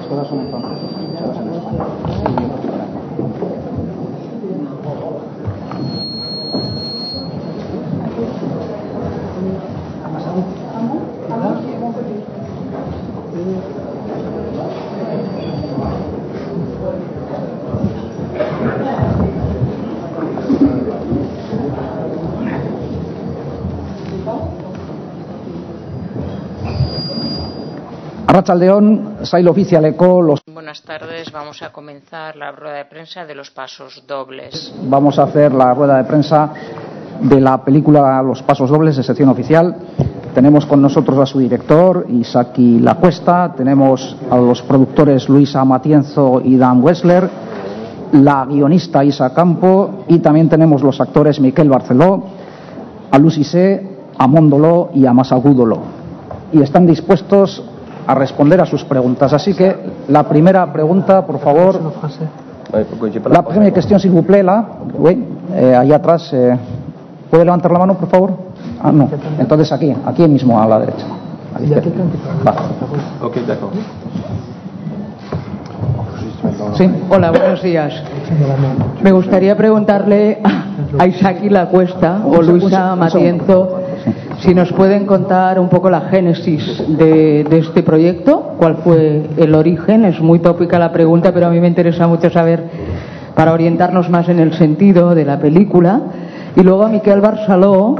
Las cosas son entonces escuchadas en España. Arratsaldeon, sail ofizialeko los... Buenas tardes, vamos a comenzar la rueda de prensa de los pasos dobles. Vamos a hacer la rueda de prensa de la película Los Pasos Dobles de sección oficial. Tenemos con nosotros a su director, Isaki Lacuesta, tenemos a los productores Luisa Matienzo y Dan Wessler, la guionista Isa Campo y también tenemos los actores Miquel Barceló, a Lucy C, a Mondolo y a Masagudolo. Y están dispuestos a responder a sus preguntas. Así que la primera pregunta, por favor. La primera cuestión, s'il vous plaît, là. Oui, allá atrás. ¿Puede levantar la mano, por favor? Ah, no. Entonces aquí mismo, a la derecha. Ok, de acuerdo. Sí. Hola, buenos días. Me gustaría preguntarle a Isaki Lacuesta o Luisa Matienzo si nos pueden contar un poco la génesis de este proyecto, cuál fue el origen. Es muy tópica la pregunta, pero a mí me interesa mucho saber, para orientarnos más en el sentido de la película. Y luego a Miquel Barceló,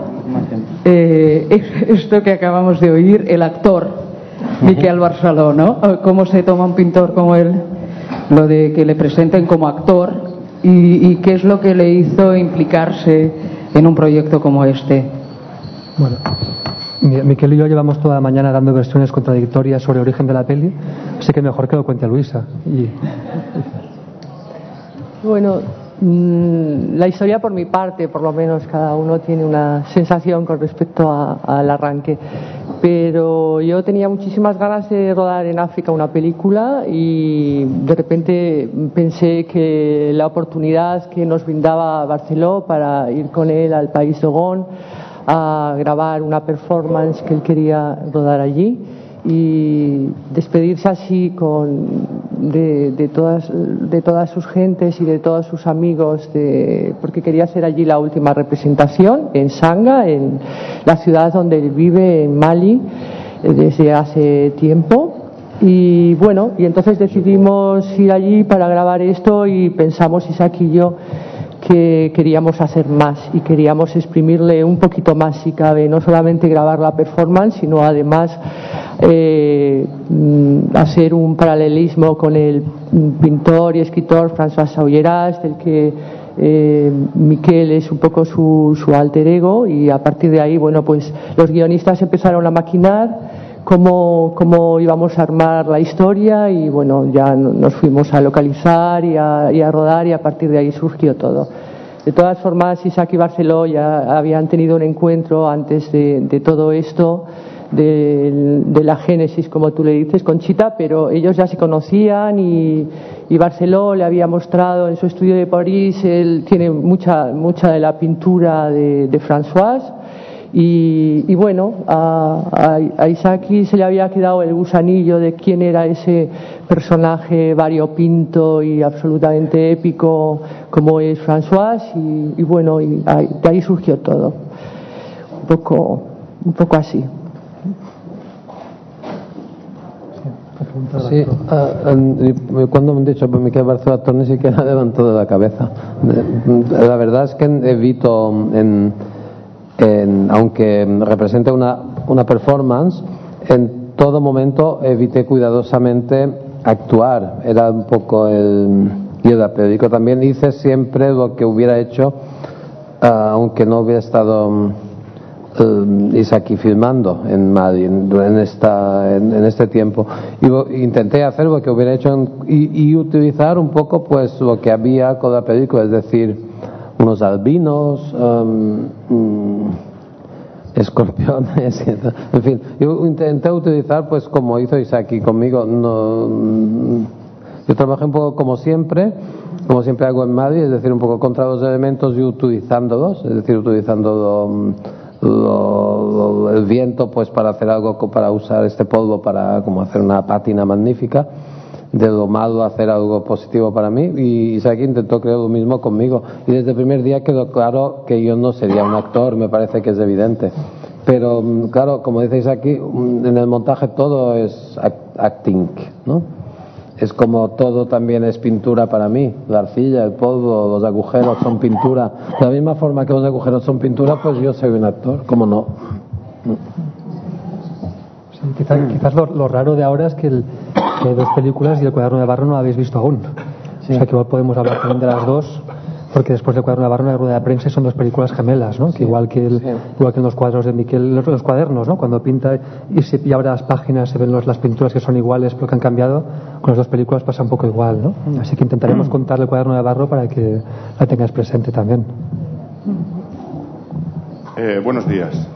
esto que acabamos de oír, el actor Miquel Barceló, ¿no? ¿Cómo se toma un pintor como él lo de que le presenten como actor y qué es lo que le hizo implicarse en un proyecto como este? Bueno, Miquel y yo llevamos toda la mañana dando versiones contradictorias sobre el origen de la peli, así que mejor que lo cuente Luisa. Bueno, la historia por mi parte, por lo menos cada uno tiene una sensación con respecto al arranque, pero yo tenía muchísimas ganas de rodar en África una película y de repente pensé que la oportunidad que nos brindaba Barceló para ir con él al país de Gabón a grabar una performance que él quería rodar allí y despedirse así de todas sus gentes y de todos sus amigos, porque quería hacer allí la última representación en Sanga, en la ciudad donde él vive, en Mali, desde hace tiempo. Y bueno, y entonces decidimos ir allí para grabar esto y pensamos, Isaki y yo, que queríamos hacer más y queríamos exprimirle un poquito más si cabe, no solamente grabar la performance, sino además hacer un paralelismo con el pintor y escritor François Saulleras, del que Miquel es un poco su alter ego, y a partir de ahí, bueno, pues los guionistas empezaron a maquinar cómo íbamos a armar la historia y bueno, ya nos fuimos a localizar y a rodar, y a partir de ahí surgió todo. De todas formas, Isaki y Barceló ya habían tenido un encuentro antes de todo esto, de la génesis, como tú le dices, Conchita, pero ellos ya se conocían y Barceló le había mostrado en su estudio de París. Él tiene mucha de la pintura de François. Y bueno, a Isaki se le había quedado el gusanillo de quién era ese personaje variopinto y absolutamente épico como es François, y bueno, y de ahí surgió todo, un poco así. Sí, cuando me han dicho Miquel Barceló actor, ni siquiera levantó de la cabeza. La verdad es que evito aunque represente una performance, en todo momento evité cuidadosamente actuar. Era un poco el guión de la película. También hice siempre lo que hubiera hecho aunque no hubiera estado Isaki filmando en Mali en este tiempo. Intenté hacer lo que hubiera hecho y utilizar un poco pues lo que había con la película, es decir, unos albinos, escorpiones, en fin, yo intenté utilizar, pues como hizo Isaki conmigo. Yo trabajé un poco como siempre hago en Mali, es decir, un poco contra los elementos y utilizándolos, es decir, utilizando el viento pues para hacer algo, para usar este polvo para como hacer una pátina magnífica. de lo malo hacer algo positivo para mí, y Isaki intentó creer lo mismo conmigo, y desde el primer día quedó claro que yo no sería un actor, me parece que es evidente. Pero claro, como decís aquí, en el montaje todo es acting, ¿no? Es como todo también es pintura para mí. La arcilla, el polvo, los agujeros son pintura. De la misma forma que los agujeros son pintura, pues yo soy un actor, ¿cómo no? Sí, quizás lo raro de ahora es que hay dos películas y el Cuaderno de Barro no lo habéis visto aún. Sí. O sea que igual podemos hablar también de las dos, porque después del Cuaderno de Barro, una rueda de prensa, son dos películas gemelas, ¿no? Sí. Que igual que en los cuadros de Miquel, los cuadernos, ¿no? Cuando pinta y abre las páginas se ven las pinturas que son iguales pero que han cambiado, con las dos películas pasa un poco igual, ¿no? Así que intentaremos contar el Cuaderno de Barro para que la tengáis presente también. Buenos días.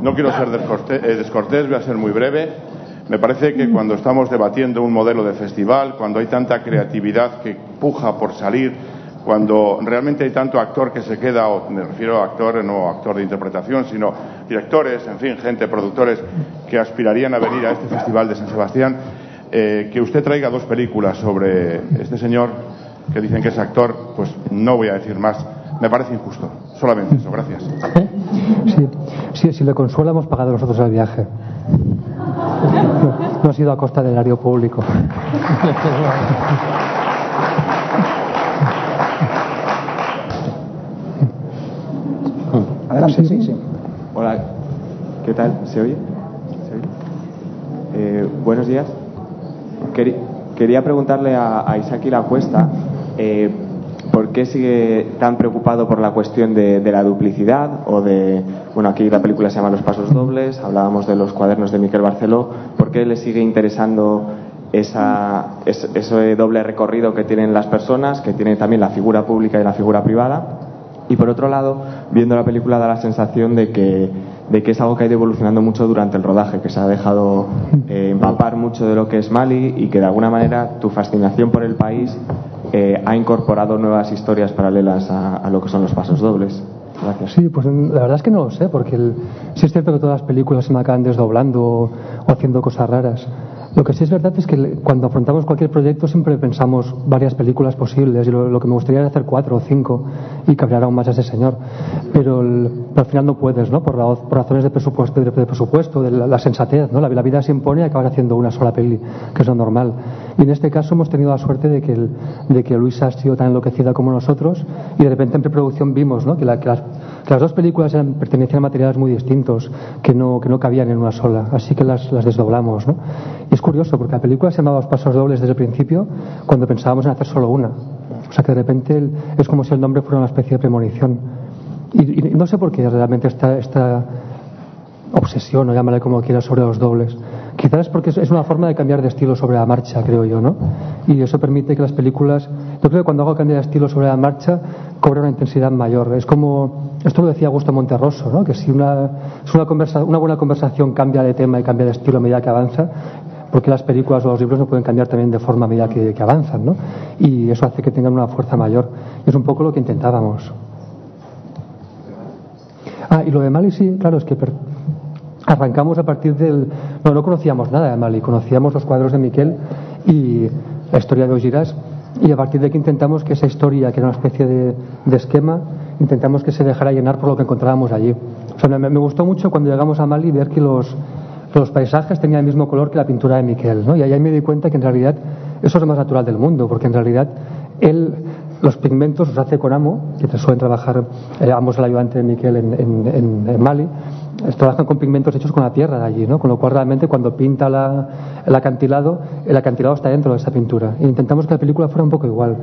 No quiero ser descortés, voy a ser muy breve. Me parece que cuando estamos debatiendo un modelo de festival, cuando hay tanta creatividad que puja por salir, cuando realmente hay tanto actor que se queda, o me refiero a actor, no actor de interpretación, sino directores, en fin, gente, productores que aspirarían a venir a este festival de San Sebastián, que usted traiga dos películas sobre este señor que dicen que es actor, pues no voy a decir más. Me parece injusto. Solamente eso. Gracias. Sí, si le consuela, hemos pagado nosotros el viaje. No ha sido a costa del erario público. Adelante, sí. Hola, ¿qué tal? ¿Se oye? Buenos días. Quería preguntarle a Isaki La Cuesta ¿por qué sigue tan preocupado por la cuestión de la duplicidad o de... Bueno, aquí la película se llama Los Pasos Dobles, hablábamos de los cuadernos de Miquel Barceló. ¿Por qué le sigue interesando ese doble recorrido que tienen las personas, que tiene también la figura pública y la figura privada? Y por otro lado, viendo la película da la sensación de que es algo que ha ido evolucionando mucho durante el rodaje, que se ha dejado empapar mucho de lo que es Mali y que de alguna manera tu fascinación por el país ha incorporado nuevas historias paralelas a lo que son los pasos dobles. Gracias. Sí, pues la verdad es que no lo sé, porque sí es cierto que todas las películas se me acaban desdoblando o haciendo cosas raras. Lo que sí es verdad es que cuando afrontamos cualquier proyecto siempre pensamos varias películas posibles, y lo que me gustaría es hacer 4 o 5 y cabrear aún más a ese señor, pero al final no puedes, ¿no? Por razones de presupuesto, de la sensatez, ¿no? La vida se impone y acabas haciendo una sola peli, que es lo normal. Y en este caso hemos tenido la suerte de que Luisa ha sido tan enloquecida como nosotros, y de repente en preproducción vimos, ¿no? que las dos películas pertenecían a materiales muy distintos, que no cabían en una sola, así que las desdoblamos, ¿no? Y es curioso porque la película se llamaba Los Pasos Dobles desde el principio, cuando pensábamos en hacer solo una. O sea que de repente es como si el nombre fuera una especie de premonición. Y no sé por qué realmente esta obsesión, o llámale como quieras, sobre los dobles. Quizás porque es una forma de cambiar de estilo sobre la marcha, creo yo, ¿no? Y eso permite que las películas... Yo creo que cuando hago cambio de estilo sobre la marcha cobra una intensidad mayor. Es como... Esto lo decía Augusto Monterroso, ¿no? Que si una buena conversación cambia de tema y cambia de estilo a medida que avanza, porque las películas o los libros no pueden cambiar también de forma a medida que avanzan, ¿no? Y eso hace que tengan una fuerza mayor. Y es un poco lo que intentábamos. Y lo de Mali, sí, claro, es que arrancamos a partir no conocíamos nada de Mali, conocíamos los cuadros de Miquel y la historia de Ogiras, y a partir de aquí intentamos que esa historia, que era una especie de esquema, intentamos que se dejara llenar por lo que encontrábamos allí. O sea, me gustó mucho cuando llegamos a Mali ver que los paisajes tenían el mismo color que la pintura de Miquel, ¿no? Y ahí me di cuenta que en realidad eso es lo más natural del mundo, porque en realidad los pigmentos los hace con Amo, que suelen trabajar, Amo es el ayudante de Miquel en Mali, trabajan con pigmentos hechos con la tierra de allí, ¿no? Con lo cual realmente cuando pinta el acantilado está dentro de esa pintura. E intentamos que la película fuera un poco igual.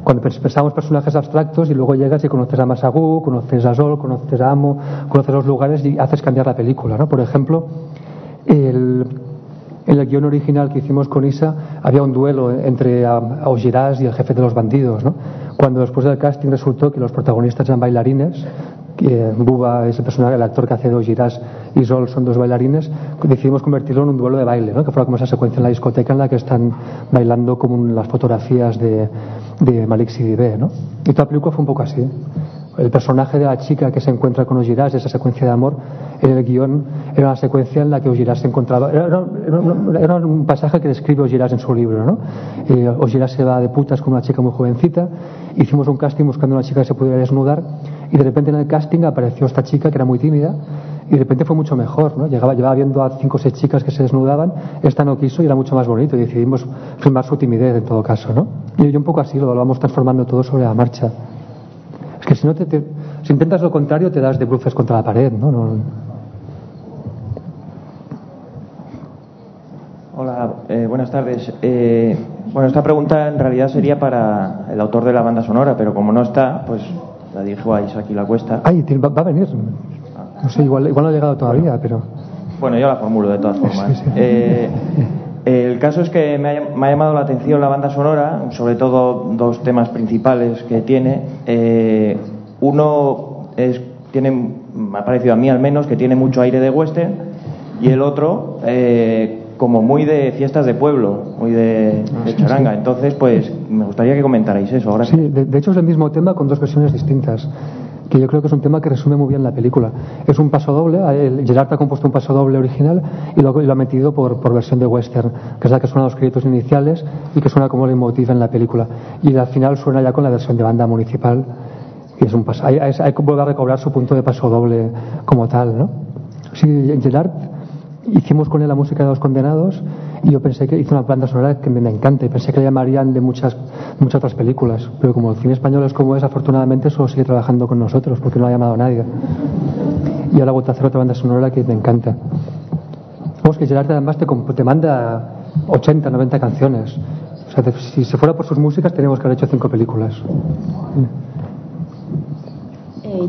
Cuando pensamos personajes abstractos y luego llegas y conoces a Masagú, conoces a Sol, conoces a Amo, conoces los lugares y haces cambiar la película, ¿no? Por ejemplo, en el guión original que hicimos con Isa había un duelo entre Ogiras y el jefe de los bandidos, ¿no? Cuando después del casting resultó que los protagonistas eran bailarines, Buba es el actor que hace de Ogiras, y Sol son dos bailarines, decidimos convertirlo en un duelo de baile, ¿no? Que fuera como esa secuencia en la discoteca en la que están bailando como en las fotografías de Malik Sidibé, ¿no? Y toda la película fue un poco así. el personaje de la chica que se encuentra con Augiras, esa secuencia de amor, en el guión era una secuencia en la que Augiras se encontraba. Era un pasaje que describe Augiras en su libro, ¿no? Augiras se va de putas con una chica muy jovencita. Hicimos un casting buscando una chica que se pudiera desnudar y de repente en el casting apareció esta chica que era muy tímida y de repente fue mucho mejor, ¿no? Llevaba viendo a 5 o 6 chicas que se desnudaban, esta no quiso y era mucho más bonito y decidimos filmar su timidez en todo caso, ¿no? Y un poco así lo vamos transformando todo sobre la marcha. Es que si no si intentas lo contrario te das de bruces contra la pared, ¿no? Hola, buenas tardes. Bueno, esta pregunta en realidad sería para el autor de la banda sonora, pero como no está, pues la dirijo a Isaki Lacuesta. Ay, va a venir. No sé, igual no ha llegado todavía, pero... Bueno, yo la formulo de todas formas. Sí. El caso es que me ha llamado la atención la banda sonora, sobre todo 2 temas principales que tiene. Uno me ha parecido a mí al menos que tiene mucho aire de western, y el otro como muy de fiestas de pueblo, muy de charanga. Entonces, pues me gustaría que comentarais eso. Ahora sí, de hecho es el mismo tema con 2 versiones distintas, que yo creo que es un tema que resume muy bien la película. Es un paso doble, Gerard ha compuesto un paso doble original y lo ha metido por versión de western, que es la que suena a los créditos iniciales y que suena como leitmotiv en la película. Y al final suena ya con la versión de banda municipal. Y es un paso, hay que volver a recobrar su punto de paso doble como tal, ¿no? Sí, Gerard, hicimos con él la música de Los Condenados y yo pensé que hizo una banda sonora que me encanta y pensé que le llamarían de muchas otras películas, pero como el cine español es como es, afortunadamente solo sigue trabajando con nosotros porque no ha llamado a nadie y ahora ha vuelto a hacer otra banda sonora que me encanta. Vamos, que Gerard además te manda 80, 90 canciones, o sea, si se fuera por sus músicas teníamos que haber hecho 5 películas.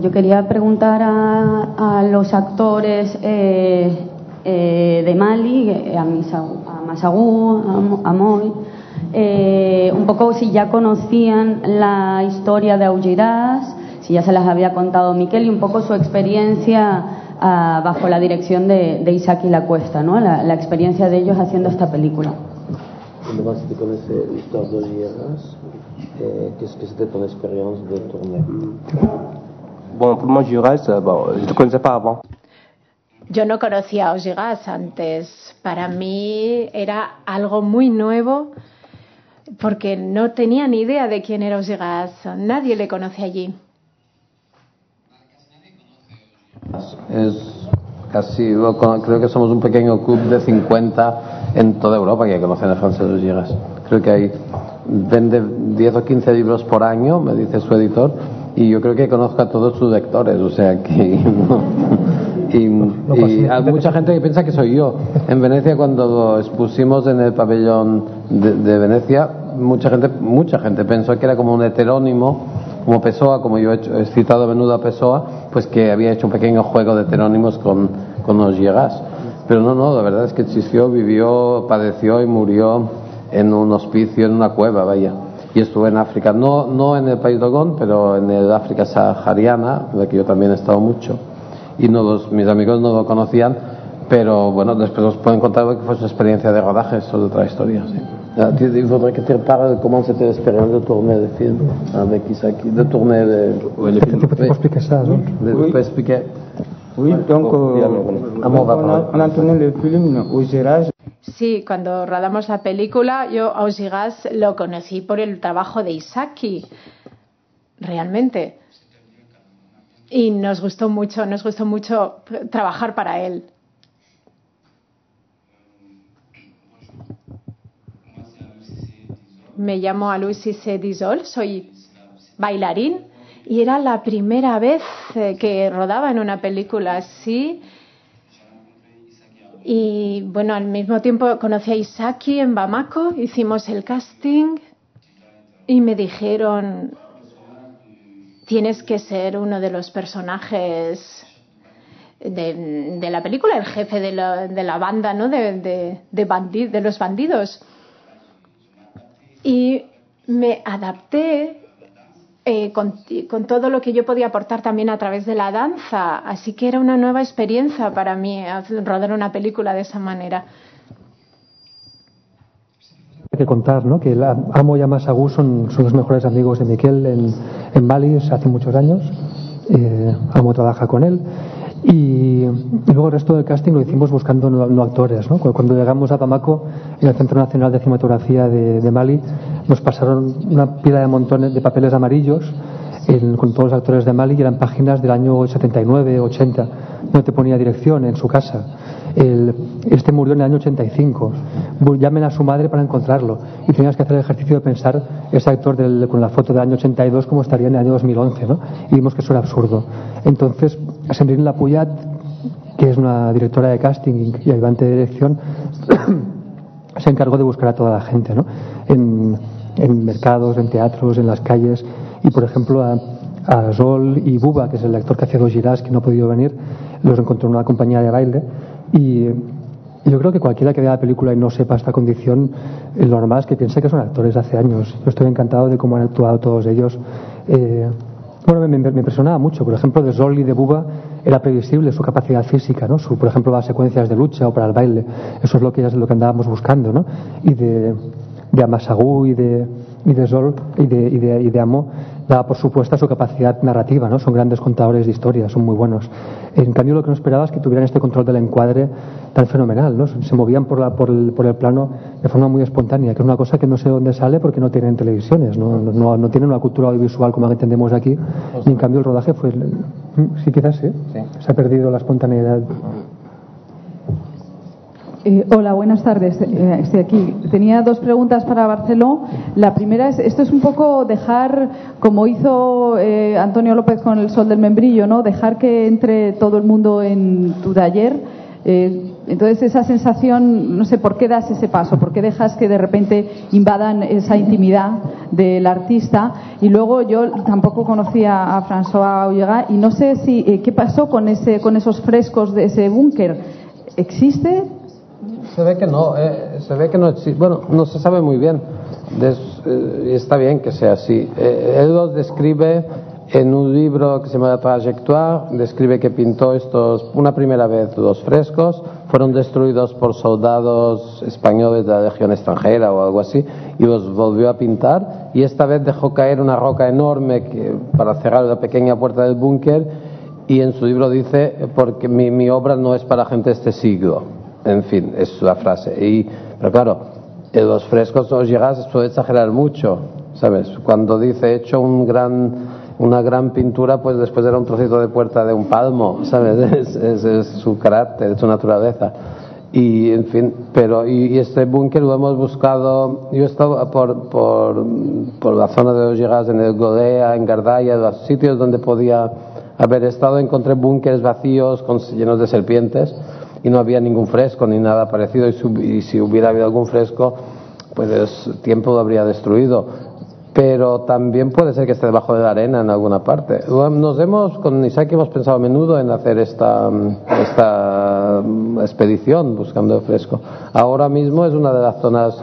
Yo quería preguntar a los actores de Mali, a Massagu, a Moy, un poco si ya conocían la historia de Augiras, si ya se las había contado Miquel, y un poco su experiencia bajo la dirección de Isaki Lacuesta, ¿no? La experiencia de ellos haciendo esta película. Además, si conoces la historia de Augiras, qu'est-ce que c'était ton expérience de tournée? Bon, pour moi, Augiras, je ne connaissais pas avant. Yo no conocía a Augiras antes. Para mí era algo muy nuevo porque no tenía ni idea de quién era Augiras. Nadie le conoce allí. Es casi, creo que somos un pequeño club de 50 en toda Europa que conocen a Francesc Augiras. Creo que vende 10 o 15 libros por año, me dice su editor, y yo creo que conozco a todos sus lectores, o sea que... Y hay mucha gente que piensa que soy yo. En Venecia, cuando lo expusimos en el pabellón de Venecia, mucha gente pensó que era como un heterónimo, como Pessoa, como yo he citado a menudo a Pessoa, pues que había hecho un pequeño juego de heterónimos con Augiras. Pero no, la verdad es que existió, vivió, padeció y murió en un hospicio, en una cueva, vaya. Y estuvo en África, no en el país Dogón, pero en el África sahariana, en la que yo también he estado mucho. Y mis amigos no lo conocían, pero bueno, después os pueden contar lo que fue su experiencia de rodaje, eso es otra historia. Sí. Il faudrait que tu parles de comment c'était l'expérience de tourner le film avec Isaki, de tourner le film. Tu peux expliquer ça, non? Tu peux expliquer? Oui, donc on a tourné le film Augiras. Sí, cuando rodamos la película, yo a Augiras lo conocí por el trabajo de Isaki, realmente. Y nos gustó mucho trabajar para él. Me llamo Lucy Sedisol, soy bailarín y era la primera vez que rodaba en una película así. Y bueno, al mismo tiempo conocí a Isaki en Bamako, hicimos el casting y me dijeron: tienes que ser uno de los personajes de la película, el jefe de la banda, ¿no? de los bandidos. Y me adapté con todo lo que yo podía aportar también a través de la danza. Así que era una nueva experiencia para mí rodar una película de esa manera. Hay que contar, ¿no?, que Amo y Massagu son los mejores amigos de Miquel en Mali hace muchos años. Amo trabaja con él. Y luego el resto del casting lo hicimos buscando no actores, ¿no? Cuando llegamos a Bamako, en el Centro Nacional de Cinematografía de Mali, nos pasaron una pila de montones de papeles amarillos con todos los actores de Mali, y eran páginas del año 79, 80. No te ponía dirección en su casa. Este murió en el año 85. Llamen a su madre para encontrarlo. Y tenías que hacer el ejercicio de pensar ese actor con la foto del año 82 como estaría en el año 2011, ¿no? Y vimos que eso era absurdo. Entonces, Sandrine Lapuyat, que es una directora de casting y ayudante de dirección, se encargó de buscar a toda la gente, ¿no? En mercados, en teatros, en las calles. Y por ejemplo a Zol y Buba, que es el actor que hacía dos giras, que no ha podido venir, los encontró en una compañía de baile. Y yo creo que cualquiera que vea la película y no sepa esta condición, lo normal es que piense que son actores de hace años. Yo estoy encantado de cómo han actuado todos ellos. Bueno, me impresionaba mucho. Por ejemplo, de Zol y de Buba era previsible su capacidad física, ¿no? Por ejemplo, las secuencias de lucha o para el baile. Eso es lo que andábamos buscando, ¿no? Y de Amasagú y de Zol y de Amo daba por supuesta su capacidad narrativa, ¿no? Son grandes contadores de historias, son muy buenos. En cambio, lo que no esperaba es que tuvieran este control del encuadre tan fenomenal, ¿no? Se movían por el plano de forma muy espontánea, que es una cosa que no sé dónde sale porque no tienen televisiones, no tienen una cultura audiovisual como la que entendemos aquí, y en cambio el rodaje fue... Sí, quizás sí. Se ha perdido la espontaneidad. Hola, buenas tardes. Estoy aquí. Tenía dos preguntas para Barceló. La primera es, esto es un poco dejar, como hizo Antonio López con El Sol del Membrillo, ¿no? Dejar que entre todo el mundo en tu taller. Entonces esa sensación, no sé, ¿por qué das ese paso? ¿Por qué dejas que de repente invadan esa intimidad del artista? Y luego yo tampoco conocía a François Aullegat y no sé si qué pasó con esos frescos de ese búnker. ¿Existe? Se ve que no existe. Bueno, no se sabe muy bien. Y está bien que sea así. Él los describe en un libro que se llama La Trajectoire. Describe que pintó una primera vez los frescos, fueron destruidos por soldados españoles de la Legión extranjera o algo así, y los volvió a pintar, y esta vez dejó caer una roca enorme para cerrar la pequeña puerta del búnker, y en su libro dice, porque mi obra no es para gente de este siglo. En fin, es la frase. Pero claro, en los frescos no llegas, suele exagerar mucho, ¿sabes? Cuando dice he hecho una gran pintura, pues después era un trocito de puerta de un palmo, ¿sabes? Es su carácter, es su naturaleza. Y en fin, y este búnker lo hemos buscado. Yo he estado por la zona de los Llegas, en el Godea, en Gardaya, los sitios donde podía haber estado. Encontré búnkeres vacíos llenos de serpientes, y no había ningún fresco ni nada parecido, y si hubiera habido algún fresco, pues el tiempo lo habría destruido. Pero también puede ser que esté debajo de la arena en alguna parte. Con Isaac hemos pensado a menudo en hacer esta expedición buscando el fresco. Ahora mismo es una de las zonas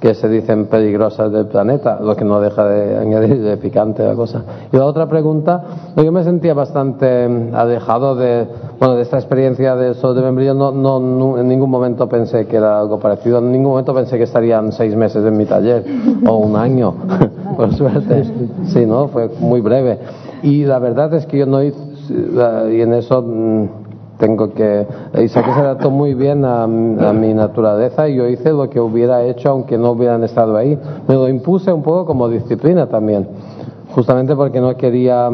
que se dicen peligrosas del planeta, lo que no deja de añadir de picante la cosa. Y la otra pregunta, yo me sentía bastante alejado de esta experiencia del Sol de Membrillo. No, en ningún momento pensé que era algo parecido, en ningún momento pensé que estarían 6 meses en mi taller o un año, por suerte. Sí, ¿no? Fue muy breve. Y la verdad es que yo no hice, y en eso tengo que... Isaac se adaptó muy bien a mi naturaleza, y yo hice lo que hubiera hecho aunque no hubieran estado ahí. Me lo impuse un poco como disciplina también, justamente porque no quería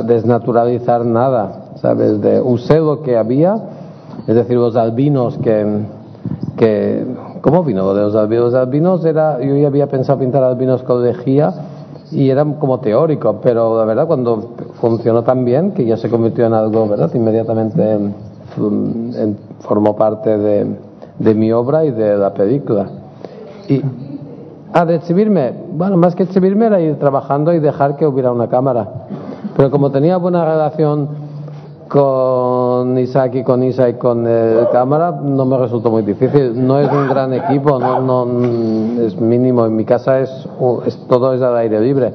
desnaturalizar nada, ¿sabes? Usé lo que había, es decir, los albinos que ¿cómo vino lo de los albinos? Los albinos yo ya había pensado pintar albinos con lejía, y era como teórico, pero la verdad cuando funcionó tan bien que ya se convirtió en algo, ¿verdad? Inmediatamente formó parte de mi obra y de la película. Y de exhibirme, bueno, más que exhibirme era ir trabajando y dejar que hubiera una cámara, pero como tenía buena relación con Isaac y con Isa y con el cámara, no me resultó muy difícil. No es un gran equipo, no es mínimo. En mi casa todo es al aire libre.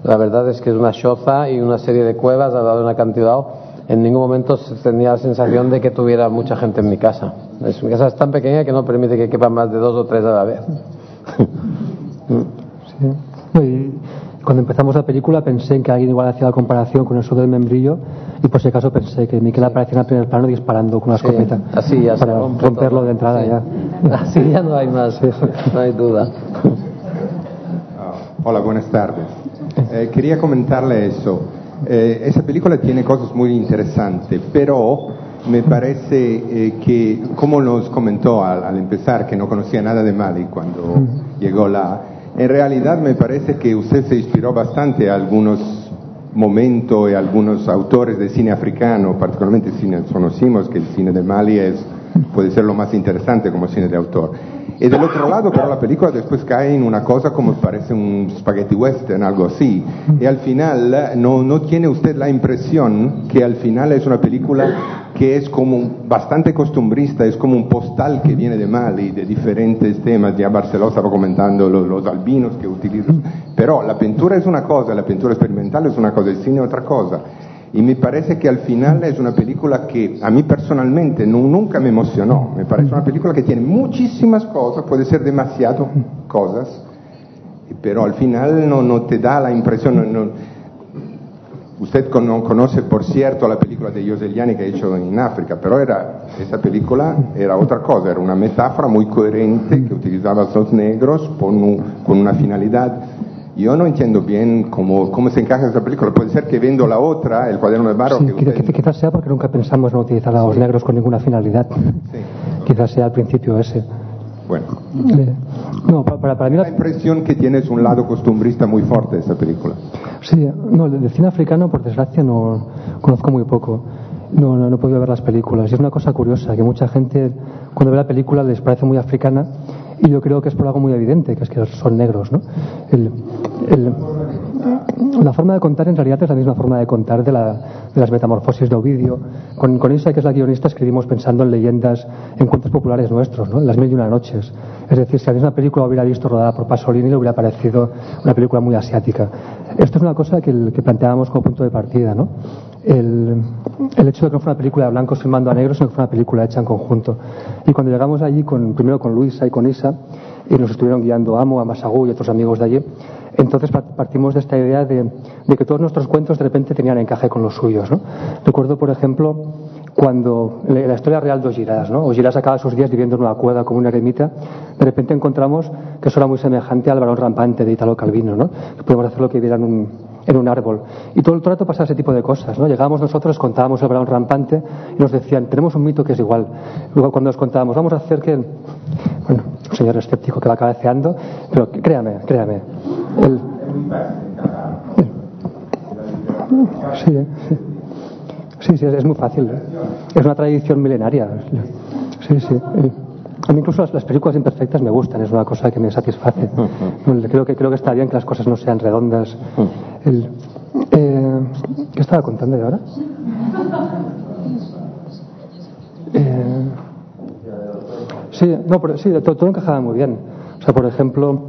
La verdad es que es una choza y una serie de cuevas al lado de un acantilado. En ningún momento tenía la sensación de que tuviera mucha gente en mi casa. Mi casa es tan pequeña que no permite que quepan más de 2 o 3 a la vez. Sí. Cuando empezamos la película pensé en que alguien igual hacía la comparación con el Sol del Membrillo, y por si acaso pensé que Miquel aparecía en el primer plano disparando con una escopeta. Así ya para romperlo de entrada. Sí. Ya. Así ya no hay más, no hay duda. Hola, buenas tardes. Quería comentarle eso. Esa película tiene cosas muy interesantes, pero me parece que, como nos comentó al empezar, que no conocía nada de Mali cuando llegó en realidad me parece que usted se inspiró bastante a algunos momentos y a algunos autores de cine africano, particularmente conocimos que el cine de Mali puede ser lo más interesante como cine de autor. Y del otro lado, pero la película después cae en una cosa como parece un spaghetti western, algo así. Y al final, no tiene usted la impresión que al final es una película que es como bastante costumbrista, es como un postal que viene de Mali, de diferentes temas. Ya Barceló estaba comentando los albinos que utilizan. Pero la pintura es una cosa, la pintura experimental es una cosa, el cine es otra cosa. Y me parece que al final es una película que a mí personalmente nunca me emocionó. Me parece una película que tiene muchísimas cosas, puede ser demasiado cosas, pero al final no te da la impresión. Usted conoce, por cierto, la película de Joseliani que ha hecho en África, pero esa película era otra cosa, era una metáfora muy coherente que utilizaba a los negros con una finalidad. Yo no entiendo bien cómo se encaja esa película. Puede ser que viendo la otra, El cuaderno de barro... Sí, quizás sea porque nunca pensamos en utilizar a los negros con ninguna finalidad. Sí. Quizás sea al principio ese. Bueno. No, para mí la impresión que tiene es un lado costumbrista muy fuerte de esa película. Sí, no, del cine africano, por desgracia, no conozco muy poco. No he podido ver las películas. Y es una cosa curiosa, que mucha gente, cuando ve la película, les parece muy africana, y yo creo que es por algo muy evidente, que es que son negros, ¿no? La forma de contar en realidad es la misma forma de contar de las metamorfosis de Ovidio. Con Isa, que es la guionista, escribimos pensando en leyendas, en cuentos populares nuestros, ¿no? En Las Mil y una Noches. Es decir, si la misma película hubiera visto rodada por Pasolini, le hubiera parecido una película muy asiática. Esto es una cosa que planteábamos como punto de partida, ¿no? El hecho de que no fuera una película de blancos filmando a negros, sino que fuera una película hecha en conjunto. Y cuando llegamos allí, primero con Luisa y con Isa, y nos estuvieron guiando Amo, Amasagú y otros amigos de allí, entonces partimos de esta idea de que todos nuestros cuentos de repente tenían encaje con los suyos, ¿no? Recuerdo, por ejemplo, cuando la historia real de Ogiras, ¿no? Ogiras acaba sus días viviendo en una cueva como una eremita. De repente encontramos que eso era muy semejante al varón rampante de Italo Calvino, ¿no? Que podemos hacer lo que viera en un árbol. Y todo el rato pasaba ese tipo de cosas, ¿no? Llegábamos nosotros, contábamos el varón rampante y nos decían, tenemos un mito que es igual. Luego cuando nos contábamos, vamos a hacer que... Bueno, un señor escéptico que va cabeceando, pero créame. Sí, es muy fácil. Es una tradición milenaria. Sí. A mí incluso las películas imperfectas me gustan, es una cosa que me satisface. Creo que está bien que las cosas no sean redondas. ¿Qué estaba contando yo ahora? Todo encajaba muy bien. O sea, por ejemplo,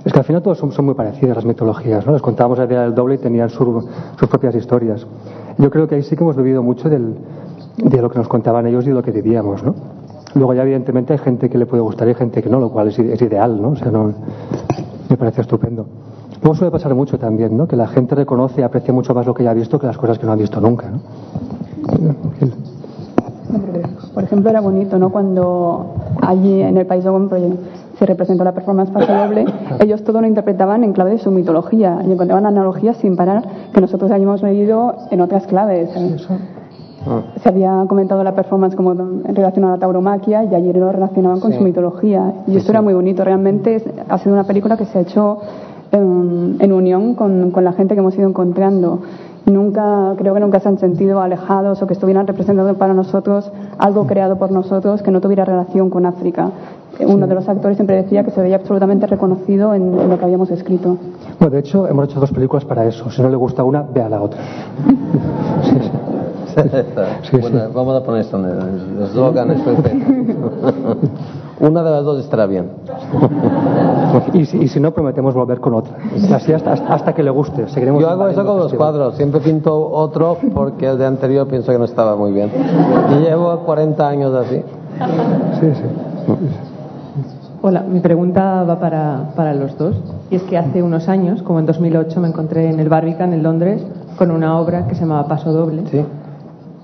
es que al final todos son muy parecidas las mitologías, ¿no? Les contábamos la idea del doble y tenían sus propias historias. Yo creo que ahí sí que hemos bebido mucho de lo que nos contaban ellos y de lo que vivíamos, ¿no? Luego ya evidentemente hay gente que le puede gustar y gente que no, lo cual es ideal, ¿no? O sea, me parece estupendo. Luego suele pasar mucho también, ¿no? Que la gente reconoce y aprecia mucho más lo que ya ha visto que las cosas que no ha visto nunca, ¿no? Por ejemplo, era bonito, ¿no? Cuando allí en el País Dogon se representó la performance Paso Doble, ellos todo lo interpretaban en clave de su mitología y encontraban analogías sin parar que nosotros habíamos leído en otras claves. Se había comentado la performance como en relación a la tauromaquia y ayer lo relacionaban con su mitología. Y esto era muy bonito. Realmente ha sido una película que se ha hecho en unión con la gente que hemos ido encontrando. Creo que nunca se han sentido alejados o que estuvieran representando para nosotros algo creado por nosotros que no tuviera relación con África. Uno de los actores siempre decía que se veía absolutamente reconocido en lo que habíamos escrito. Bueno, de hecho, hemos hecho 2 películas para eso. Si no le gusta una, vea la otra. Bueno, vamos a poner esto en el eslogan. Una de las 2 estará bien. Y si no, prometemos volver con otra. Así hasta que le guste. Yo hago eso con los cuadros. Siempre pinto otro porque el de anterior pienso que no estaba muy bien. Y llevo 40 años así. Sí. Hola, mi pregunta va para los dos. Y es que hace unos años, como en 2008, me encontré en el Barbican, en Londres, con una obra que se llamaba Paso Doble. Sí.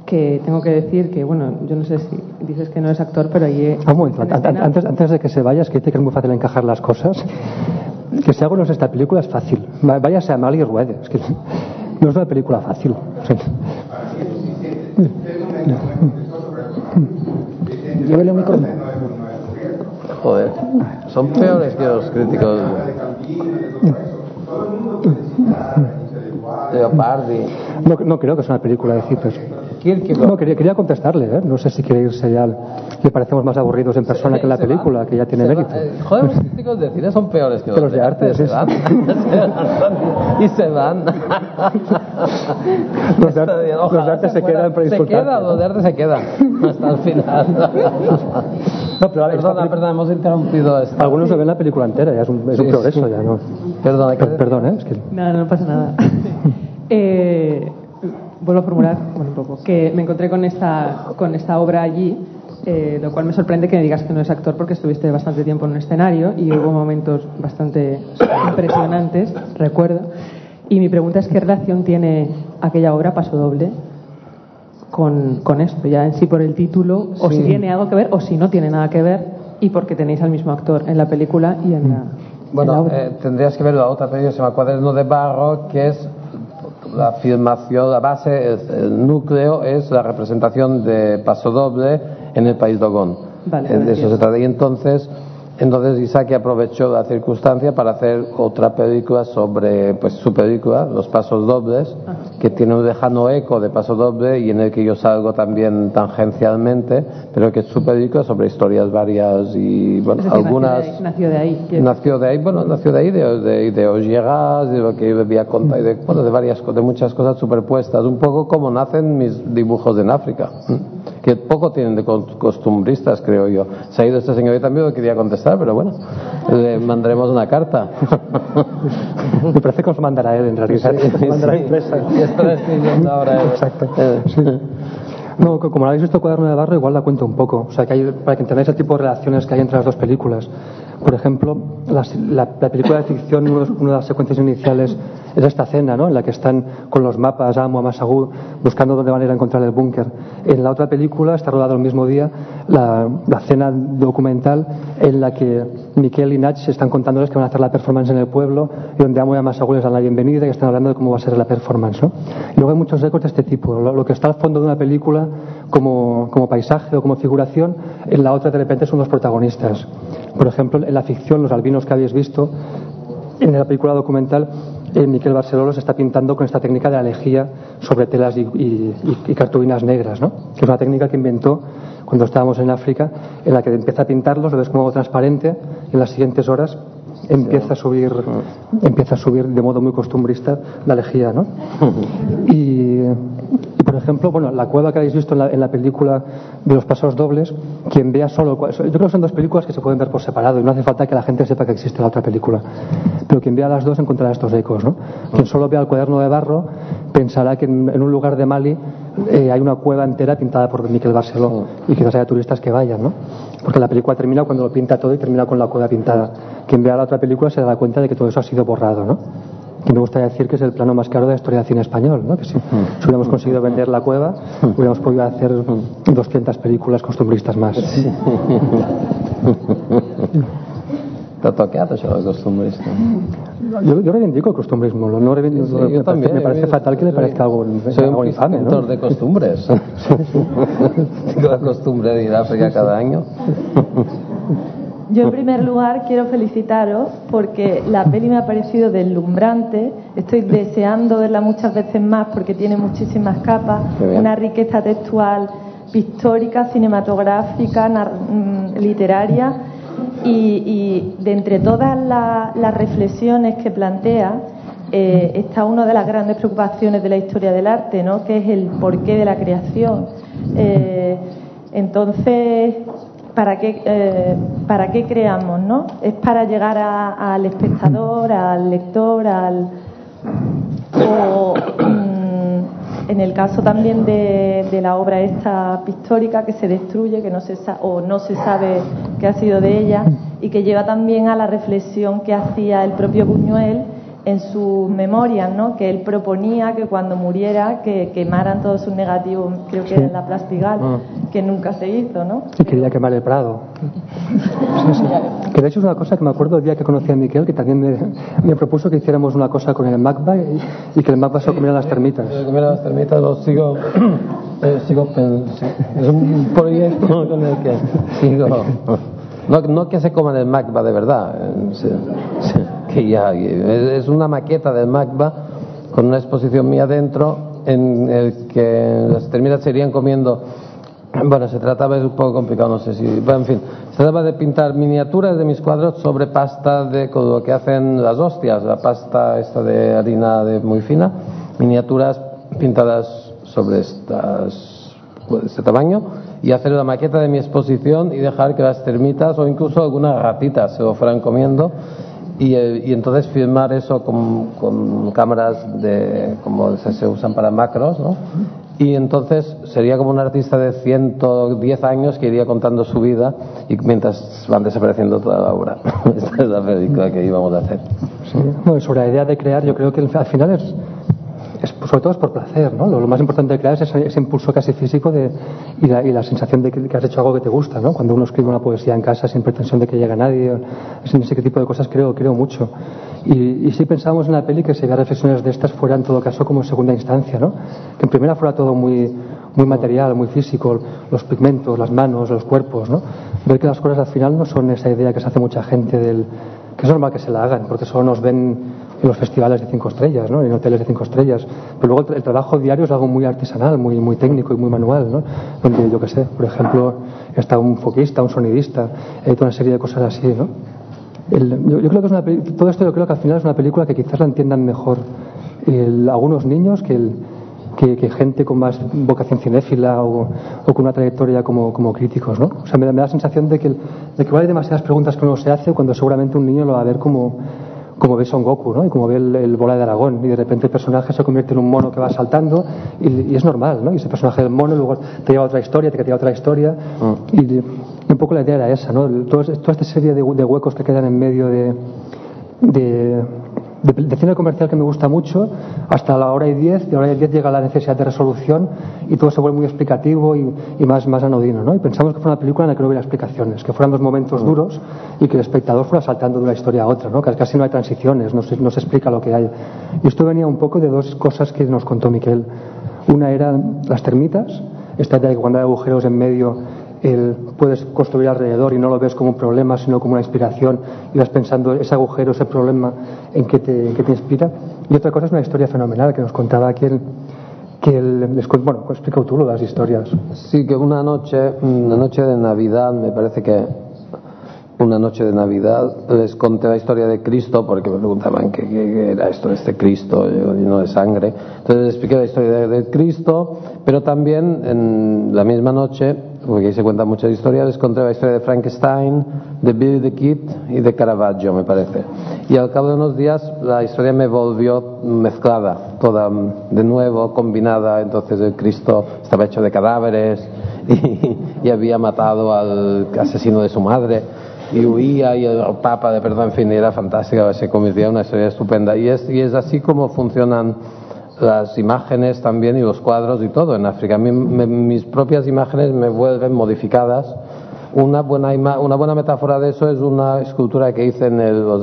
Que tengo que decir que, bueno, yo no sé si dices que no es actor, pero allí... Un momento, antes de que se vaya, es que dice que es muy fácil encajar las cosas. Que si hago no sé, esta película es fácil. Váyase a Mali y ruede. Es que no es una película fácil. Llévele un micrófono. Joder, son peores que los críticos. Leopardi. No creo que sea una película de citas. No, quería contestarle, ¿eh? No sé si quiere irse ya. Le parecemos más aburridos en persona que en la película, que ya tiene mérito. Joder, los críticos de cine son peores que los de arte. Se van. Y se van. Los de arte se quedan para disfrutar. Los de arte se quedan hasta el final. No, pero perdona, hemos interrumpido esto. Algunos se ven la película entera, ya es un progreso, ya no. Perdón, es que... No pasa nada. Vuelvo a formular un poco. Que me encontré con esta obra allí, lo cual me sorprende que me digas que no es actor porque estuviste bastante tiempo en un escenario y hubo momentos bastante impresionantes, recuerdo. Y mi pregunta es: ¿qué relación tiene aquella obra, Paso Doble, con esto? Ya en sí por el título, o si tiene algo que ver, o si no tiene nada que ver, y porque tenéis al mismo actor en la película y en la... Bueno, tendrías que ver la otra película, se llama Cuaderno de Barro, que es la filmación, la base, el núcleo es la representación de Paso Doble en el país Dogón. Vale, de eso se trata. Y entonces Isaki aprovechó la circunstancia para hacer otra película sobre, pues su película, Los Pasos Dobles, que tiene un lejano eco de Paso Doble y en el que yo salgo también tangencialmente, pero que es su película sobre historias varias y, bueno, algunas... Nació de ahí. Nació de ahí, de Olliegas, de lo que yo debía contar, de muchas cosas superpuestas, un poco como nacen mis dibujos en África, que poco tienen de costumbristas, creo yo. Se ha ido este señor y también lo quería contestar, pero bueno, le mandaremos una carta. Me parece que os mandará él, en realidad. Mandará impresa. Y esto lo estoy viendo ahora. Exacto. Sí. No, como lo habéis visto, Cuaderno de Barro, igual la cuento un poco. O sea, que hay, para que entendáis el tipo de relaciones que hay entre las dos películas. Por ejemplo, la película de ficción, una de las secuencias iniciales es esta cena, ¿no?, en la que están con los mapas Amo, Amasagú, buscando dónde van a ir a encontrar el búnker. En la otra película está rodada el mismo día la cena documental en la que Miquel y Nach están contándoles que van a hacer la performance en el pueblo y donde Amo y Amasagú les dan la bienvenida y están hablando de cómo va a ser la performance, ¿no? Y luego hay muchos ecos de este tipo. Lo que está al fondo de una película como paisaje o como figuración, en la otra de repente son los protagonistas. Por ejemplo, en la ficción, Los albinos que habéis visto, en la película documental, Miquel Barceló los está pintando con esta técnica de la lejía sobre telas y cartulinas negras, ¿no?, que es una técnica que inventó cuando estábamos en África, en la que empieza a pintarlos, lo ves como algo transparente, y en las siguientes horas empieza a subir de modo muy costumbrista la lejía, ¿no? Y por ejemplo, bueno, la cueva que habéis visto en la película de Los Pasos Dobles, quien vea solo, yo creo que son dos películas que se pueden ver por separado y no hace falta que la gente sepa que existe la otra película, pero quien vea las dos encontrará estos ecos, ¿no? Quien solo vea el Cuaderno de Barro pensará que en un lugar de Mali hay una cueva entera pintada por Miquel Barceló y quizás haya turistas que vayan, ¿no? Porque la película termina cuando lo pinta todo y termina con la cueva pintada. Quien vea la otra película se dará cuenta de que todo eso ha sido borrado, ¿no? Que me gustaría decir que es el plano más caro de la historia del cine español, ¿no? Que si hubiéramos conseguido vender la cueva, hubiéramos podido hacer 200 películas costumbristas más. T'ha tocat això del costumbrista? Yo reivindico el costumbrismo. No reivindico, yo también. Me parece fatal que le parezca algo infame, ¿no? Soy un de costumbres. Tengo la costumbre de ir a África cada año. Yo en primer lugar quiero felicitaros porque la peli me ha parecido deslumbrante. Estoy deseando verla muchas veces más porque tiene muchísimas capas, una riqueza textual, pictórica, cinematográfica, literaria y de entre todas las reflexiones que plantea está una de las grandes preocupaciones de la historia del arte, ¿no?, que es el porqué de la creación. Entonces, ¿para qué creamos, no? ¿Es para llegar al espectador, al lector, en el caso también de la obra esta pictórica que se destruye, que no se sabe qué ha sido de ella, y que lleva también a la reflexión que hacía el propio Buñuel en sus memorias, ¿no? Que él proponía que cuando muriera que quemaran todos sus negativos, creo que era en la Plastigal, que nunca se hizo, ¿no? Sí, quería quemar el Prado. Sí. Que de hecho es una cosa que me acuerdo el día que conocí a Miquel, que también me propuso que hiciéramos una cosa con el MACBA y que el MACBA se comiera las termitas. Comiera las termitas, lo sigo pensando. Es un proyecto con el que sigo. No que se coman el MACBA de verdad. Sí. Que ya es una maqueta del MACBA con una exposición mía dentro en el que las termitas se irían comiendo. Bueno, se trataba, es un poco complicado, no sé si, bueno, en fin, se trataba de pintar miniaturas de mis cuadros sobre pasta con lo que hacen las hostias, la pasta esta de harina muy fina, miniaturas pintadas sobre este tamaño, y hacer una maqueta de mi exposición y dejar que las termitas o incluso algunas ratitas se lo fueran comiendo. Y entonces filmar eso con cámaras como se usan para macros, ¿no? Y entonces sería como un artista de 110 años que iría contando su vida y mientras van desapareciendo toda la obra. Esta es la película que íbamos a hacer. Sí. Bueno, sobre la idea de crear, yo creo que al final es sobre todo es por placer, ¿no? Lo más importante de crear es ese impulso casi físico y la sensación de que has hecho algo que te gusta, ¿no? Cuando uno escribe una poesía en casa sin pretensión de que llegue a nadie, en ese tipo de cosas creo mucho. Y sí pensábamos en la peli que si las reflexiones de estas fueran en todo caso como en segunda instancia, ¿no? Que en primera fuera todo muy material, muy físico, los pigmentos, las manos, los cuerpos, ¿no? Ver que las cosas al final no son esa idea que se hace mucha gente que es normal que se la hagan, porque solo nos ven en los festivales de 5 estrellas, ¿no? En hoteles de 5 estrellas, pero luego el trabajo diario es algo muy artesanal, muy técnico y muy manual, ¿no? Donde yo qué sé, por ejemplo, está un foquista, un sonidista, hay toda una serie de cosas así, ¿no? Yo creo que todo esto yo creo que al final es una película que quizás la entiendan mejor algunos niños que gente con más vocación cinéfila o con una trayectoria como críticos, ¿no? O sea, me da la sensación de que igual hay demasiadas preguntas que uno se hace cuando seguramente un niño lo va a ver como ve Son Goku, ¿no? Y como ve el Bola de Aragón, y de repente el personaje se convierte en un mono que va saltando y es normal, ¿no? Y ese personaje del mono luego te lleva a otra historia, te lleva a otra historia y un poco la idea era esa, ¿no? Toda esta serie de huecos que quedan en medio de cine comercial que me gusta mucho hasta la hora y 10, de la hora y 10 llega la necesidad de resolución y todo se vuelve muy explicativo y más anodino, ¿no? Y pensamos que fue una película en la que no hubiera explicaciones, que fueran dos momentos duros y que el espectador fuera saltando de una historia a otra, ¿no? Casi no hay transiciones, no se explica lo que hay. Y esto venía un poco de dos cosas que nos contó Miquel. Una era las termitas, esta idea de que cuando hay agujeros en medio puedes construir alrededor y no lo ves como un problema sino como una inspiración y vas pensando ese agujero, ese problema en que te inspira. Y otra cosa es una historia fenomenal que nos contaba aquel bueno, explica tú las historias. Sí, que una noche de Navidad, me parece que una noche de Navidad les conté la historia de Cristo porque me preguntaban qué era esto de este Cristo lleno de sangre. Entonces les expliqué la historia de Cristo, pero también en la misma noche, porque ahí se cuentan muchas historias, les conté la historia de Frankenstein, de Billy the Kid y de Caravaggio, me parece. Y al cabo de unos días la historia me volvió mezclada, toda de nuevo, combinada. Entonces el Cristo estaba hecho de cadáveres y había matado al asesino de su madre y huía, y el Papa de perdón, en fin, era fantástica, se convirtió en una historia estupenda. Y es así como funcionan las imágenes también y los cuadros y todo en África. A mí, mis propias imágenes me vuelven modificadas. Una buena metáfora de eso es una escultura que hice en los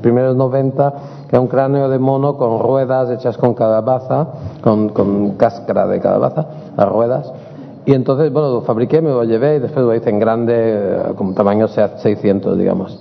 primeros 90, que era un cráneo de mono con ruedas hechas con calabaza, con cáscara de calabaza, las ruedas. Y entonces, bueno, lo fabriqué, me lo llevé y después lo hice en grande, como tamaño 600, digamos.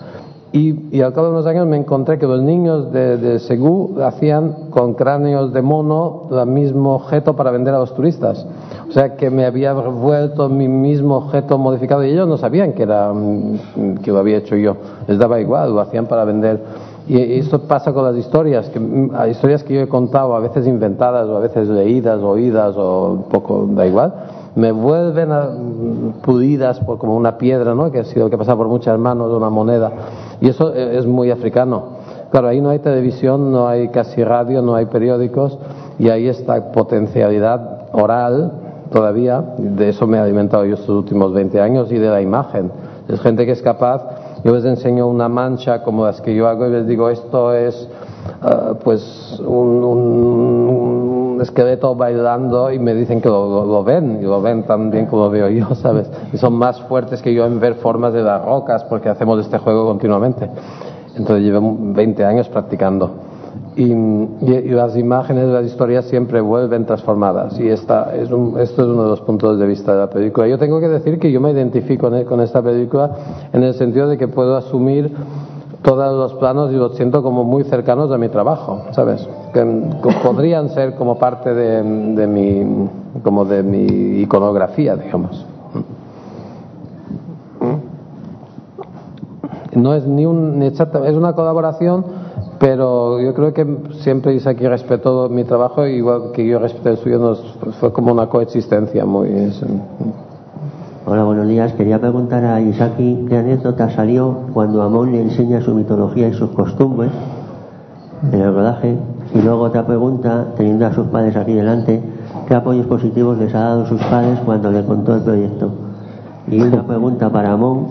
Y al cabo de unos años me encontré que los niños de Segú hacían con cráneos de mono el mismo objeto para vender a los turistas. O sea que me había vuelto mi mismo objeto modificado y ellos no sabían que lo había hecho yo. Les daba igual, lo hacían para vender. Y esto pasa con las historias, hay historias que yo he contado, a veces inventadas o a veces leídas, oídas o un poco, da igual. Me vuelven pulidas como una piedra, ¿no? Que ha sido que pasa por muchas manos, una moneda. Y eso es muy africano. Claro, ahí no hay televisión, no hay casi radio, no hay periódicos. y hay esta potencialidad oral todavía, de eso me he alimentado yo estos últimos 20 años, y de la imagen. Es gente que es capaz, yo les enseño una mancha como las que yo hago y les digo, esto es pues un esqueleto bailando, y me dicen que lo ven, y lo ven tan bien como lo veo yo, ¿sabes? Y son más fuertes que yo en ver formas de las rocas, porque hacemos este juego continuamente. Entonces llevo 20 años practicando. Y las imágenes, las historias siempre vuelven transformadas, y esto es uno de los puntos de vista de la película. Yo tengo que decir que yo me identifico con esta película en el sentido de que puedo asumir todos los planos y los siento como muy cercanos a mi trabajo, ¿sabes? Que podrían ser como parte de mi iconografía, digamos. No es es una colaboración, pero yo creo que siempre Isaki respetó mi trabajo, igual que yo respeté el suyo. Fue como una coexistencia muy... Hola, buenos días. Quería preguntar a Isaki qué anécdota salió cuando Amon le enseña su mitología y sus costumbres en el rodaje. Y luego otra pregunta, teniendo a sus padres aquí delante, ¿qué apoyos positivos les ha dado sus padres cuando le contó el proyecto? Y una pregunta para Amon.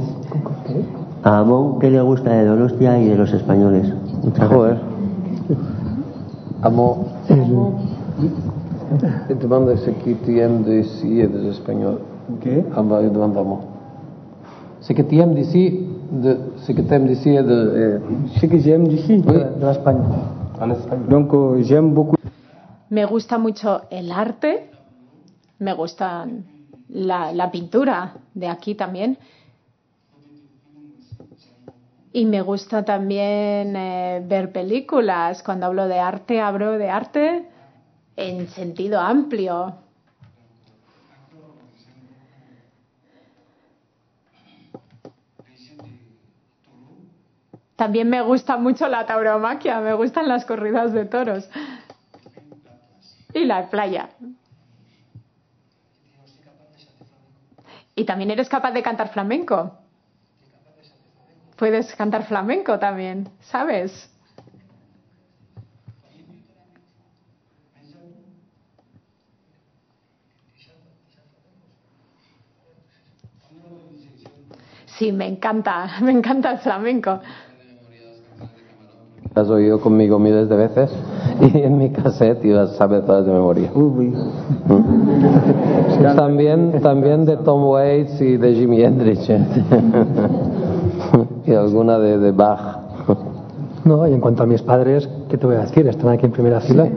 A Amon, ¿qué le gusta de Donostia y de los españoles? Muchas gracias. Amon, te demanda ce que t'aime d'ici et des Espagnols. ¿Qué? Demanda Amon. Ce que t'aime d'ici, ce que t'aimes d'ici et de... Ce que j'aime d'ici, de l'Espagne. Donc, j'aime beaucoup. Me gusta mucho el arte, me gusta la pintura de aquí también. Y me gusta también ver películas. Cuando hablo de arte en sentido amplio. También me gusta mucho la tauromaquia, me gustan las corridas de toros. Y la playa. Y también eres capaz de cantar flamenco. Puedes cantar flamenco también, ¿sabes? Sí, me encanta el flamenco. Las has oído conmigo miles de veces y en mi cassette y las sabes todas de memoria. También de Tom Waits y de Jimi Hendrix. Y alguna de Bach. No, y en cuanto a mis padres, ¿qué te voy a decir? Están aquí en primera fila.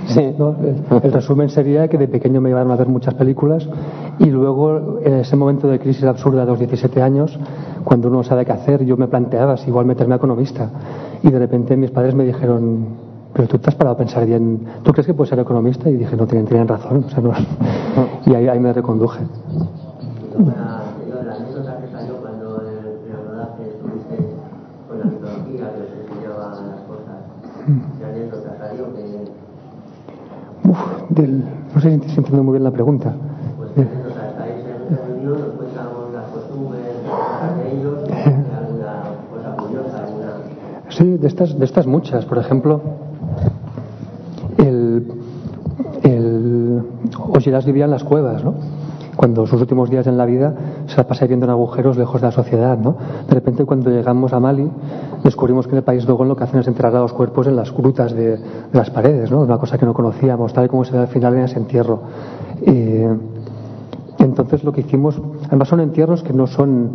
Sí. ¿No? El resumen sería que de pequeño me llevaron a ver muchas películas, y luego en ese momento de crisis absurda de los 17 años, cuando uno sabe qué hacer, yo me planteaba si igual meterme a economista, y de repente mis padres me dijeron, pero tú te has parado a pensar bien, ¿tú crees que puedes ser economista? Y dije, no, tenían razón, o sea, no. Y ahí me reconduje. No sé si entiendo muy bien la pregunta. Sí, de estas muchas. Por ejemplo, Augilas vivía en las cuevas, ¿no? Cuando sus últimos días en la vida se la pasa viviendo en agujeros lejos de la sociedad, ¿no? De repente, cuando llegamos a Mali, descubrimos que en el país Dogon lo que hacen es enterrar a los cuerpos en las grutas de las paredes, ¿no? Una cosa que no conocíamos, tal y como se ve al final en ese entierro. Entonces lo que hicimos, además son entierros que no suelen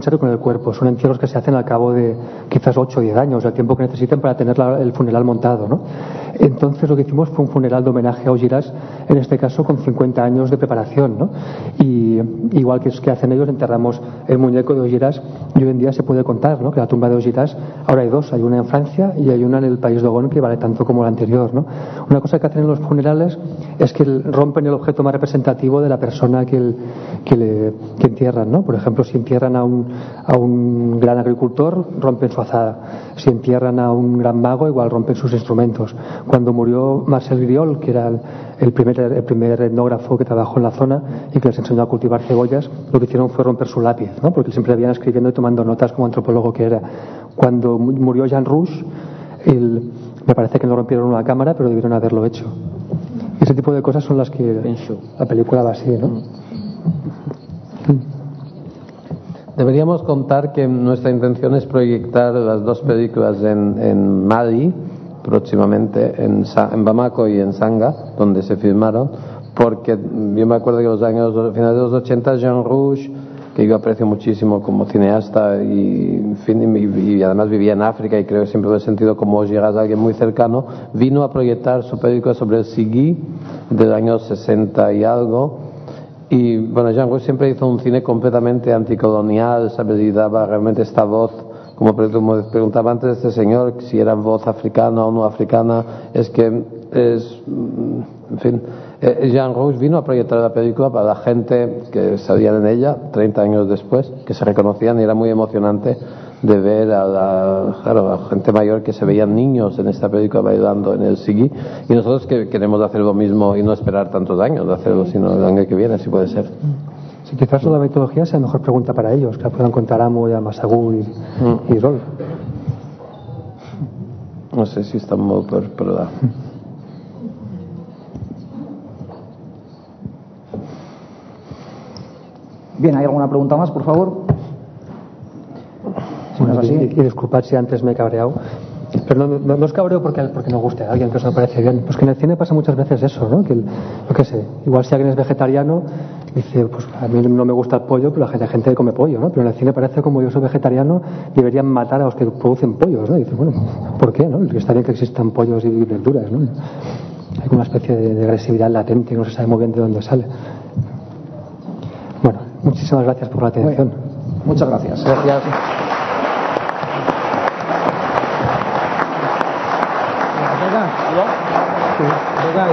ser con el cuerpo, son entierros que se hacen al cabo de quizás 8 o 10 años, el tiempo que necesiten para tener el funeral montado, ¿no? Entonces lo que hicimos fue un funeral de homenaje a Augilas, en este caso con 50 años de preparación, ¿no? Y igual que hacen ellos, enterramos el muñeco de Augilas, y hoy en día se puede contar, ¿no? Que la tumba de Augilas, ahora hay dos, hay una en Francia y hay una en el país Dogon que vale tanto como la anterior, ¿no? Una cosa que hacen en los funerales es que rompen el objeto más representativo de la persona que entierran, ¿no? Por ejemplo, si entierran a un gran agricultor, rompen su azada. Si entierran a un gran mago, igual rompen sus instrumentos. Cuando murió Marcel Griol, que era el primer etnógrafo que trabajó en la zona y que les enseñó a cultivar cebollas, lo que hicieron fue romper su lápiz, ¿no? Porque siempre habían escribiendo y tomando notas como antropólogo que era. Cuando murió Jean Rouge, me parece que no rompieron una cámara, pero debieron haberlo hecho. Ese tipo de cosas son las que la película va así, ¿no? Deberíamos contar que nuestra intención es proyectar las dos películas en Mali próximamente, en Bamako y en Sanga, donde se filmaron, porque yo me acuerdo que finales de los 80 Jean Rouge, que yo aprecio muchísimo como cineasta y además vivía en África y creo que siempre lo he sentido como llegas a alguien muy cercano, vino a proyectar su película sobre el Sigui del año 60 y algo. Y bueno, Jean Rouge siempre hizo un cine completamente anticolonial, ¿sabes? Y daba realmente esta voz, como preguntaba antes este señor, si era voz africana o no africana, es que es, en fin, Jean Rouge vino a proyectar la película para la gente que salían en ella 30 años después, que se reconocían, y era muy emocionante de ver a la gente mayor, que se veían niños en esta película bailando en el Sigui, y nosotros que queremos hacer lo mismo y no esperar tantos años de hacerlo, sino el año que viene, si puede ser. Si quizás la mitología sea la mejor pregunta para ellos, que la puedan contar Amo y a Masagú y Rol. No sé si estamos por la... Bien, ¿hay alguna pregunta más, por favor? Bueno, y disculpad si antes me he cabreado, pero no es cabreo porque nos guste a alguien, que os no parece bien. Pues que en el cine pasa muchas veces eso, ¿no? Que yo qué sé, igual si alguien es vegetariano dice, pues a mí no me gusta el pollo, pero la gente come pollo, ¿no? Pero en el cine parece como yo soy vegetariano, deberían matar a los que producen pollos, ¿no? Y dices, bueno, ¿por qué, no? Está bien que existan pollos y verduras, ¿no? Hay una especie de agresividad latente que no se sabe muy bien de dónde sale. Bueno, muchísimas gracias por la atención. Muchas gracias. Gracias. Venga,